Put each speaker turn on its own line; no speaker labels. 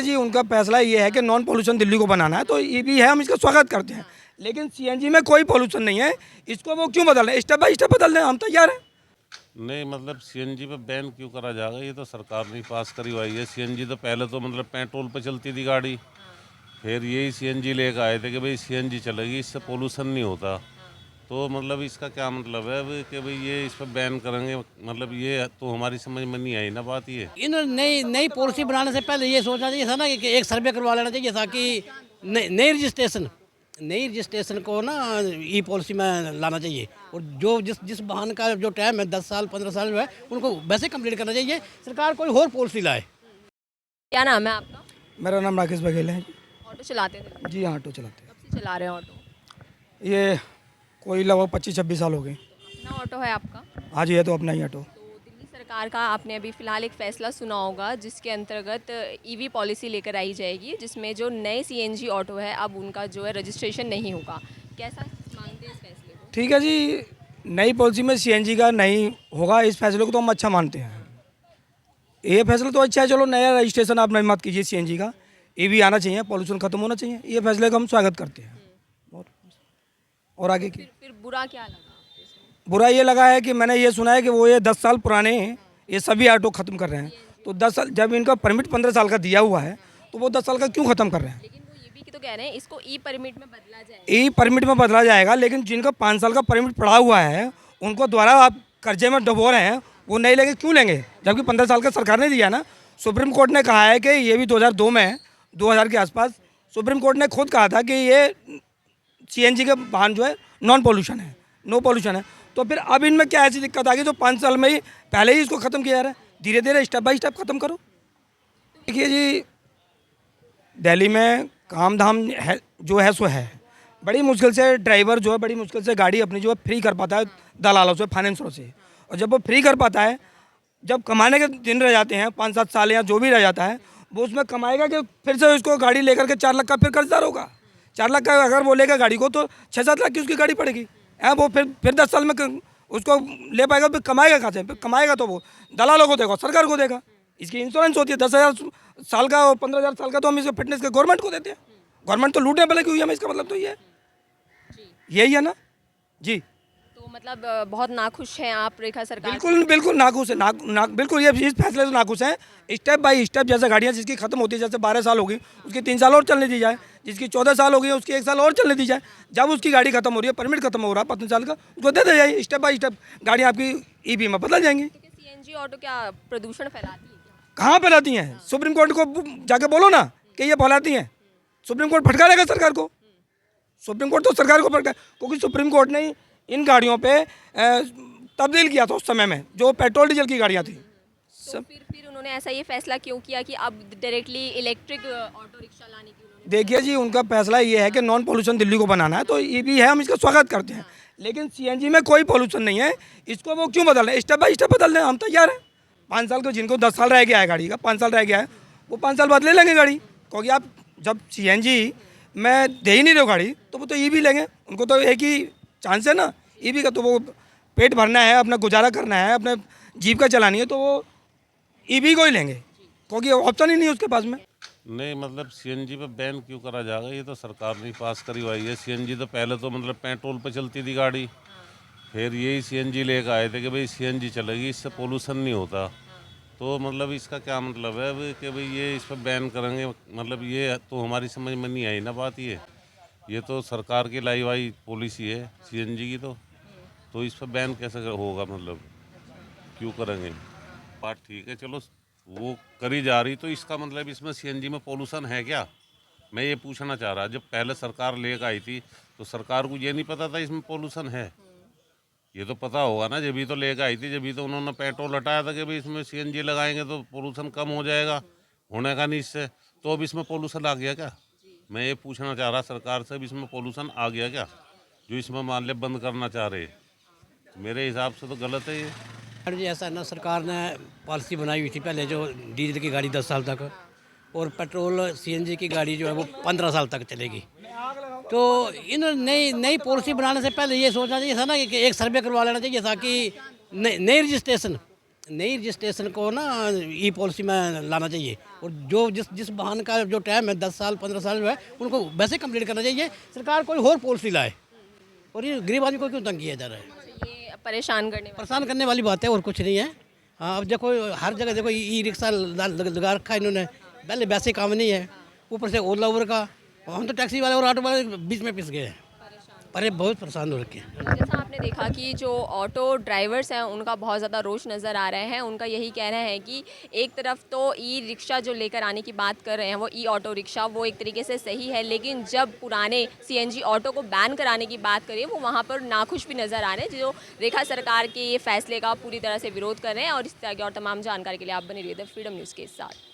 जी उनका फैसला ये है कि नॉन पोल्यूशन दिल्ली को बनाना है, तो ये भी है, हम इसका स्वागत करते हैं। लेकिन सीएनजी में कोई पोल्यूशन नहीं है, इसको वो क्यों बदल रहे हैं? स्टेप बाय स्टेप बदल रहे हैं, हम तैयार हैं।
नहीं मतलब सीएनजी पे बैन क्यों करा जाएगा, ये तो सरकार ने पास करी हुई है। सीएनजी तो पहले तो मतलब पेट्रोल पे चलती थी गाड़ी, फिर यही सीएनजी लेकर आए थे कि भाई सीएनजी चलेगी, इससे पोल्यूशन नहीं होता। तो मतलब इसका क्या मतलब है कि भाई ये इस पर बैन करेंगे, मतलब ये तो हमारी समझ में नहीं आई ना बात ये।
इन्होंने नई नई पॉलिसी बनाने से पहले ये सोचना चाहिए था ना कि एक सर्वे करवा लेना चाहिए था कि नई रजिस्ट्रेशन को ना ई पॉलिसी में लाना चाहिए। और जो जिस वाहन का जो टाइम है 10 साल 15 साल जो है उनको वैसे कंप्लीट करना चाहिए। सरकार कोई और पॉलिसी लाए।
क्या नाम है आपका?
मेरा नाम राकेश बघेल है।
ऑटो चलाते थे?
जी हाँ, ऑटो चलाते हैं।
कब से चला रहे हैं ऑटो?
ये कोई लगभग 25-26 साल हो गए।
अपना ऑटो है आपका?
हाँ जी, है तो अपना ही ऑटो।
तो दिल्ली सरकार का आपने अभी फ़िलहाल एक फ़ैसला सुना होगा जिसके अंतर्गत ईवी पॉलिसी लेकर आई जाएगी, जिसमें जो नए सीएनजी ऑटो है अब उनका जो है रजिस्ट्रेशन नहीं होगा। कैसा मानते हैं इस फैसले को?
ठीक है जी, नई पॉलिसी में सीएनजी का नहीं होगा, इस फैसले को तो हम अच्छा मानते हैं। ये फैसला तो अच्छा है, चलो नया रजिस्ट्रेशन आप नहीं मत कीजिए सीएनजी का, ईवी आना चाहिए, पॉल्यूशन खत्म होना चाहिए, ये फैसले का हम स्वागत करते हैं। और आगे की
फिर बुरा क्या लगा आपको इसमें?
बुरा ये लगा है कि मैंने ये सुना है कि वो ये 10 साल पुराने ये सभी ऑटो ख़त्म कर रहे हैं। तो 10 साल जब इनका परमिट 15 साल का दिया हुआ है, तो वो 10 साल का क्यों ख़त्म कर रहे हैं?
लेकिन वो ये भी तो कह रहे हैं इसको ई परमिट में बदला जाए।
ई परमिट में बदला जाएगा, लेकिन जिनका 5 साल का परमिट पड़ा हुआ है उनको द्वारा आप कर्जे में डुबो रहे हैं, वो नहीं लेंगे, क्यों लेंगे? जबकि 15 साल का सरकार ने दिया ना। सुप्रीम कोर्ट ने कहा है कि ये भी 2002 में 2000 के आसपास सुप्रीम कोर्ट ने खुद कहा था कि ये सीएनजी के वाहन जो है नॉन पोल्यूशन है, नो पोल्यूशन है। तो फिर अब इनमें क्या ऐसी दिक्कत आ गई जो 5 साल में ही पहले ही इसको ख़त्म किया जा रहा है? धीरे धीरे स्टेप बाय स्टेप ख़त्म करो। देखिए जी, दिल्ली में काम धाम है जो है सो है। बड़ी मुश्किल से ड्राइवर जो है बड़ी मुश्किल से गाड़ी अपनी जो है फ्री कर पाता है दलालों से, फाइनेंसरों से। और जब वो फ्री कर पाता है, जब कमाने के दिन रह जाते हैं 5-7 साल या जो भी रह जाता है, वो उसमें कमाएगा कि फिर से उसको गाड़ी लेकर के 4 लाख का फिर कर्जदार होगा। 4 लाख का अगर वो लेगा गाड़ी को, तो 6-7 लाख की उसकी गाड़ी पड़ेगी। है वो फिर 10 साल में उसको ले पाएगा, फिर कमाएगा कहाँ से? फिर कमाएगा तो वो दलालों को देगा, सरकार को देगा। इसकी इंश्योरेंस होती है 10,000 साल का और 15,000 साल का, तो हम इसको फिटनेस के गवर्नमेंट को देते हैं। गवर्नमेंट तो लूटने वाले की हुई है, इसका मतलब तो ये है, यही है ना जी।
तो मतलब बहुत नाखुश हैं आप रेखा सरकार से?
बिल्कुल बिल्कुल नाखुश है, बिल्कुल ये इस फैसले से नाखुश हैं। स्टेप बाय स्टेप जैसे गाड़ियाँ जिसकी खत्म होती है, जैसे 12 साल हो गई उसकी 3 साल और चलने दी जाए, जिसकी 14 साल हो गई उसकी 1 साल और चलने दी जाए। जब उसकी गाड़ी खत्म हो रही है, परमिट खत्म हो रहा है 15 साल का, उसको दे जाए। स्टेप बाय स्टेप गाड़ियाँ आपकी ईवी में बदल जाएंगी।
सीएनजी ऑटो क्या प्रदूषण फैलाती है क्या?
कहाँ फैलाती हैं? सुप्रीम कोर्ट को जाके बोलो ना कि ये फैलाती हैं। सुप्रीम कोर्ट फटकारेगा सरकार को। सुप्रीम कोर्ट तो सरकार को फटका, क्योंकि सुप्रीम कोर्ट ने इन गाड़ियों पे तब्दील किया था उस समय में, जो पेट्रोल डीजल की गाड़ियाँ थी।
तो फिर उन्होंने ऐसा ये फैसला क्यों किया कि अब डायरेक्टली इलेक्ट्रिक ऑटो रिक्शा लाने की उन्होंने?
देखिए जी, उनका फैसला ये है कि नॉन पोल्यूशन दिल्ली को बनाना है, तो ये भी है, हम इसका स्वागत करते हैं। लेकिन सीएनजी में कोई पोल्यूशन नहीं है, इसको वो क्यों बदल रहे हैं? स्टेप बाय स्टेप बदल रहे हैं, हम तैयार हैं। 5 साल को जिनको 10 साल रह गया है गाड़ी का, 5 साल रह गया है, वो 5 साल बाद ले लेंगे गाड़ी। क्योंकि आप जब सीएनजी में दे ही नहीं रहे हो गाड़ी, तो वो तो ईवी लेंगे। उनको तो एक ही चांस है ना ईवी का, तो वो पेट भरना है, अपना गुजारा करना है, अपने जीविका चलानी है, तो वो ईवी को ही लेंगे, क्योंकि ऑप्शन ही नहीं है उसके पास में।
नहीं मतलब सीएनजी पे बैन क्यों करा जाएगा, ये तो सरकार ने पास करी हुई है। सीएनजी तो पहले तो मतलब पेट्रोल पे चलती थी गाड़ी, फिर यही सीएनजी लेकर आए थे कि भाई सीएनजी चलेगी, इससे पोल्यूशन नहीं होता। तो मतलब इसका क्या मतलब है कि भाई ये इस पर बैन करेंगे, मतलब ये तो हमारी समझ में नहीं आई ना बात ये तो सरकार की लाई हुई पॉलिसी है सीएनजी की। तो इस पर बैन कैसे होगा, मतलब क्यों करेंगे? बात ठीक है, चलो वो करी जा रही, तो इसका मतलब इसमें सीएनजी में पोल्यूशन है क्या? मैं ये पूछना चाह रहा। जब पहले सरकार लेकर आई थी तो सरकार को ये नहीं पता था इसमें पोल्यूशन है? ये तो पता होगा ना, जब भी तो लेकर आई थी, जब भी तो उन्होंने पेट्रोल हटाया था कि भाई इसमें सीएनजी लगाएंगे तो पोल्यूशन कम हो जाएगा, होने का नहीं इससे। तो अब इसमें पोल्यूशन आ गया क्या? मैं ये पूछना चाह रहा सरकार से, अब इसमें पोल्यूशन आ गया क्या जो इसमें मान ले बंद करना चाह रहे? मेरे हिसाब से तो गलत है ये।
जी ऐसा है ना, सरकार ने पॉलिसी बनाई हुई थी पहले जो डीजल की गाड़ी 10 साल तक और पेट्रोल सीएनजी की गाड़ी जो है वो 15 साल तक चलेगी। तो इन्होंने नई पॉलिसी बनाने से पहले ये सोचना चाहिए था ना कि एक सर्वे करवा लेना चाहिए था कि नई रजिस्ट्रेशन को ना ई पॉलिसी में लाना चाहिए, और जो जिस जिस वाहन का जो टाइम है 10 साल 15 साल जो है उनको वैसे कंप्लीट करना चाहिए। सरकार कोई और पॉलिसी लाए, और ये गरीब आदमी को क्यों तंग किया जा रहा है?
ये परेशान करने वाला
परेशान करने वाली बात है और कुछ नहीं है। हाँ, अब देखो हर जगह देखो ई रिक्शा लगा रखा है इन्होंने, पहले वैसे काम नहीं है, ऊपर से ओला उबर का, हम तो टैक्सी वाले और ऑटो वाले बीच में पिस गए हैं, अरे बहुत परेशान हो रखे हैं।
जैसा आपने देखा कि जो ऑटो ड्राइवर्स हैं उनका बहुत ज़्यादा रोष नज़र आ रहे हैं। उनका यही कहना है कि एक तरफ तो ई रिक्शा जो लेकर आने की बात कर रहे हैं, वो ई ऑटो रिक्शा, वो एक तरीके से सही है, लेकिन जब पुराने सीएनजी ऑटो को बैन कराने की बात करें, वो वहाँ पर नाखुश भी नज़र आ रहे हैं, जो रेखा सरकार के ये फैसले का पूरी तरह से विरोध कर रहे हैं। और इस तरह की और तमाम जानकारी के लिए आप बने रहिए द फ्रीडम न्यूज़ के साथ।